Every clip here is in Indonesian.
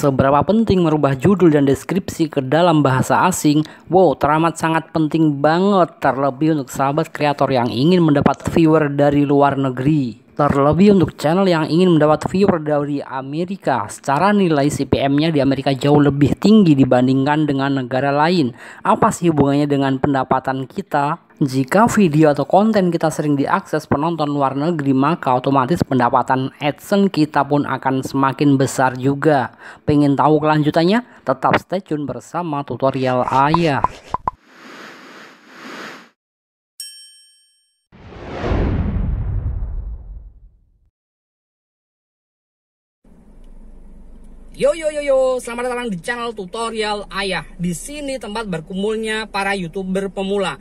Seberapa penting merubah judul dan deskripsi ke dalam bahasa asing? Wow, teramat sangat penting banget, terlebih untuk sahabat kreator yang ingin mendapat viewer dari luar negeri. Terlebih untuk channel yang ingin mendapat viewer dari Amerika. Secara nilai CPM-nya di Amerika jauh lebih tinggi dibandingkan dengan negara lain. Apa sih hubungannya dengan pendapatan kita? Jika video atau konten kita sering diakses penonton luar negeri, maka otomatis pendapatan AdSense kita pun akan semakin besar juga. Pengen tahu kelanjutannya? Tetap stay tune bersama tutorial Ayah. Yo, selamat datang di channel tutorial Ayah. Di sini tempat berkumpulnya para YouTuber pemula.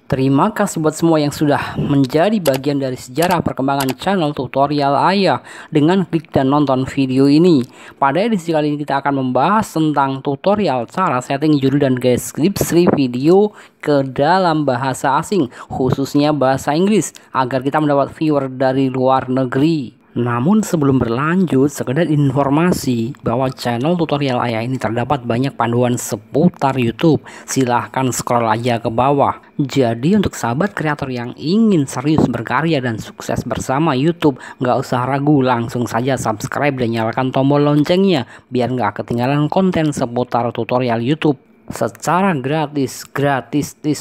Terima kasih buat semua yang sudah menjadi bagian dari sejarah perkembangan channel tutorial Ayah dengan klik dan nonton video ini. Pada edisi kali ini kita akan membahas tentang tutorial cara setting judul dan deskripsi video ke dalam bahasa asing, khususnya bahasa Inggris, agar kita mendapat viewer dari luar negeri. Namun sebelum berlanjut, sekedar informasi bahwa channel tutorial Ayah ini terdapat banyak panduan seputar YouTube. Silahkan scroll aja ke bawah. Jadi untuk sahabat kreator yang ingin serius berkarya dan sukses bersama YouTube, nggak usah ragu, langsung saja subscribe dan nyalakan tombol loncengnya biar nggak ketinggalan konten seputar tutorial YouTube secara gratis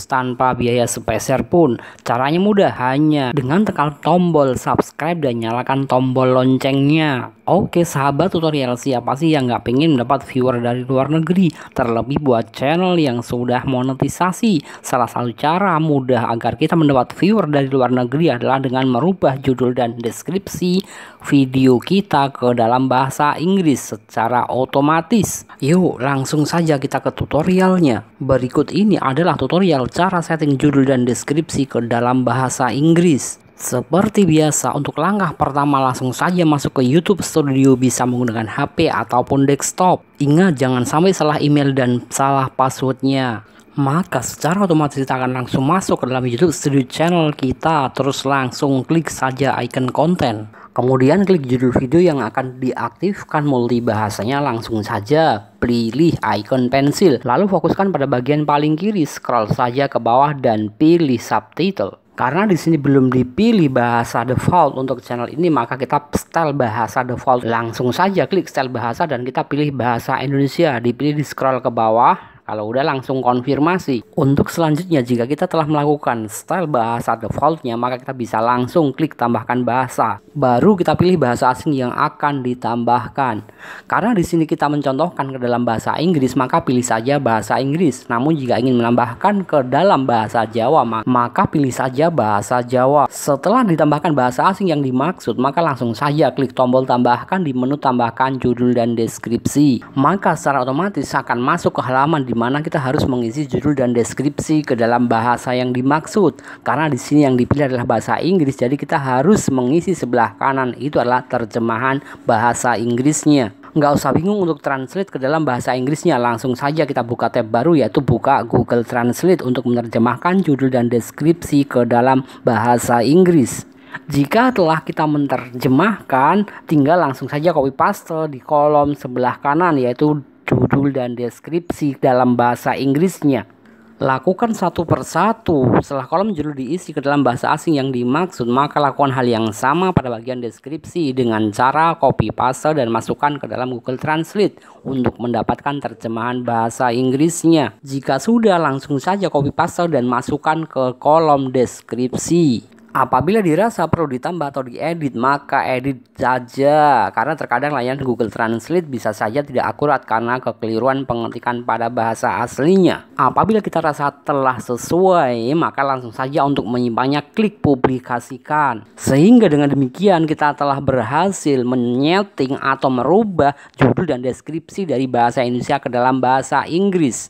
tanpa biaya sepeser pun. Caranya mudah, hanya dengan tekan tombol subscribe dan nyalakan tombol loncengnya. Oke sahabat tutorial, siapa sih yang nggak pengen mendapat viewer dari luar negeri? Terlebih buat channel yang sudah monetisasi. Salah satu cara mudah agar kita mendapat viewer dari luar negeri adalah dengan merubah judul dan deskripsi video kita ke dalam bahasa Inggris secara otomatis. Yuk langsung saja kita ke tutorialnya. Berikut ini adalah tutorial cara setting judul dan deskripsi ke dalam bahasa Inggris. Seperti biasa, untuk langkah pertama langsung saja masuk ke YouTube Studio, bisa menggunakan HP ataupun desktop. Ingat jangan sampai salah email dan salah passwordnya. Maka secara otomatis kita akan langsung masuk ke dalam YouTube Studio channel kita. Terus langsung klik saja icon konten. Kemudian klik judul video yang akan diaktifkan multi bahasanya, langsung saja pilih icon pensil. Lalu fokuskan pada bagian paling kiri, scroll saja ke bawah dan pilih subtitle. Karena di sini belum dipilih bahasa default untuk channel ini, maka kita style bahasa default. Langsung saja klik style bahasa dan kita pilih bahasa Indonesia. Dipilih, di scroll ke bawah. Kalau udah langsung konfirmasi. Untuk selanjutnya, jika kita telah melakukan style bahasa defaultnya, maka kita bisa langsung klik tambahkan bahasa. Baru kita pilih bahasa asing yang akan ditambahkan. Karena di sini kita mencontohkan ke dalam bahasa Inggris, maka pilih saja bahasa Inggris. Namun jika ingin menambahkan ke dalam bahasa Jawa, maka pilih saja bahasa Jawa. Setelah ditambahkan bahasa asing yang dimaksud, maka langsung saja klik tombol tambahkan di menu tambahkan judul dan deskripsi. Maka secara otomatis akan masuk ke halaman di mana kita harus mengisi judul dan deskripsi ke dalam bahasa yang dimaksud. Karena di sini yang dipilih adalah bahasa Inggris, jadi kita harus mengisi sebelah kanan itu adalah terjemahan bahasa Inggrisnya. Nggak usah bingung untuk translate ke dalam bahasa Inggrisnya, langsung saja kita buka tab baru, yaitu buka Google Translate untuk menerjemahkan judul dan deskripsi ke dalam bahasa Inggris. Jika telah kita menerjemahkan, tinggal langsung saja copy paste di kolom sebelah kanan, yaitu judul dan deskripsi dalam bahasa Inggrisnya. Lakukan satu persatu. Setelah kolom judul diisi ke dalam bahasa asing yang dimaksud, maka lakukan hal yang sama pada bagian deskripsi dengan cara copy paste dan masukkan ke dalam Google Translate untuk mendapatkan terjemahan bahasa Inggrisnya. Jika sudah, langsung saja copy paste dan masukkan ke kolom deskripsi. Apabila dirasa perlu ditambah atau diedit, maka edit saja. Karena terkadang layanan Google Translate bisa saja tidak akurat karena kekeliruan pengetikan pada bahasa aslinya. Apabila kita rasa telah sesuai, maka langsung saja untuk menyimpannya klik publikasikan. Sehingga dengan demikian kita telah berhasil menyeting atau merubah judul dan deskripsi dari bahasa Indonesia ke dalam bahasa Inggris.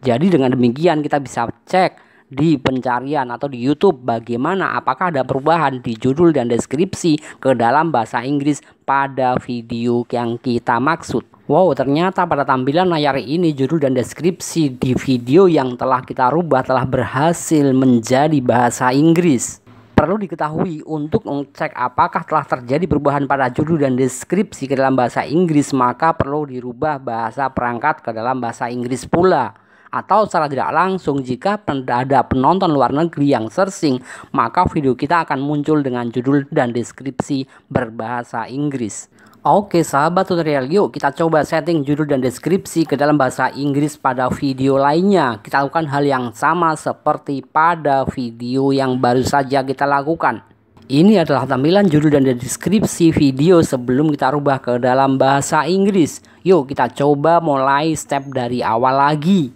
Jadi dengan demikian kita bisa cek di pencarian atau di YouTube bagaimana, apakah ada perubahan di judul dan deskripsi ke dalam bahasa Inggris pada video yang kita maksud. Wow, ternyata pada tampilan layar ini judul dan deskripsi di video yang telah kita rubah telah berhasil menjadi bahasa Inggris. Perlu diketahui, untuk mengecek apakah telah terjadi perubahan pada judul dan deskripsi ke dalam bahasa Inggris, maka perlu dirubah bahasa perangkat ke dalam bahasa Inggris pula. Atau secara tidak langsung, jika ada penonton luar negeri yang searching, maka video kita akan muncul dengan judul dan deskripsi berbahasa Inggris. Oke sahabat tutorial, yuk kita coba setting judul dan deskripsi ke dalam bahasa Inggris pada video lainnya. Kita lakukan hal yang sama seperti pada video yang baru saja kita lakukan. Ini adalah tampilan judul dan deskripsi video sebelum kita rubah ke dalam bahasa Inggris. Yuk kita coba mulai step dari awal lagi.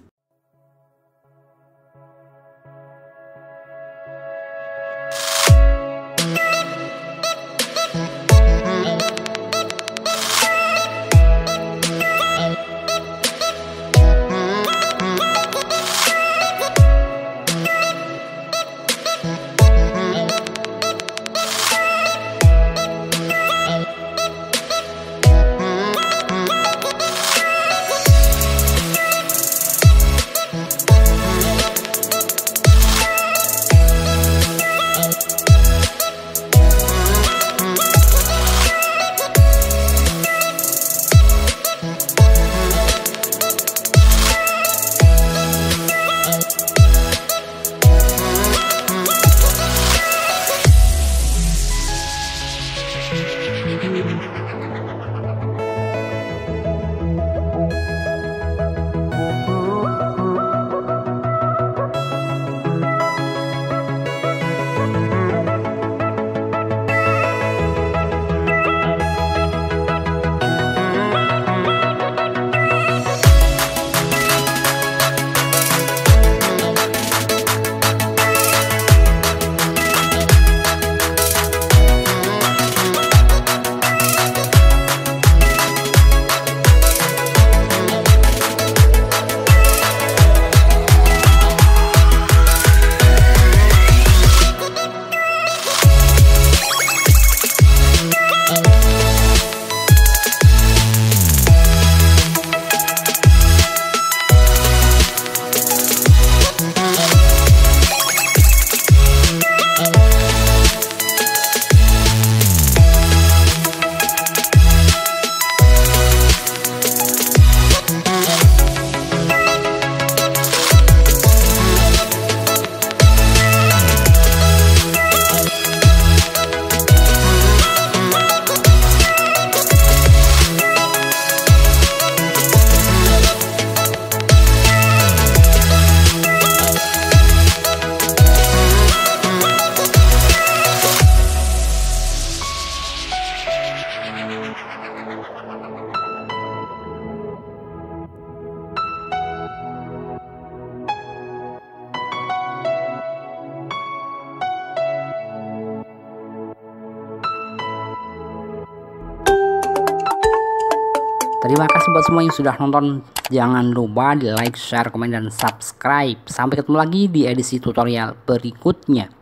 Terima kasih buat semua yang sudah nonton. Jangan lupa di like, share, komen, dan subscribe. Sampai ketemu lagi di edisi tutorial berikutnya.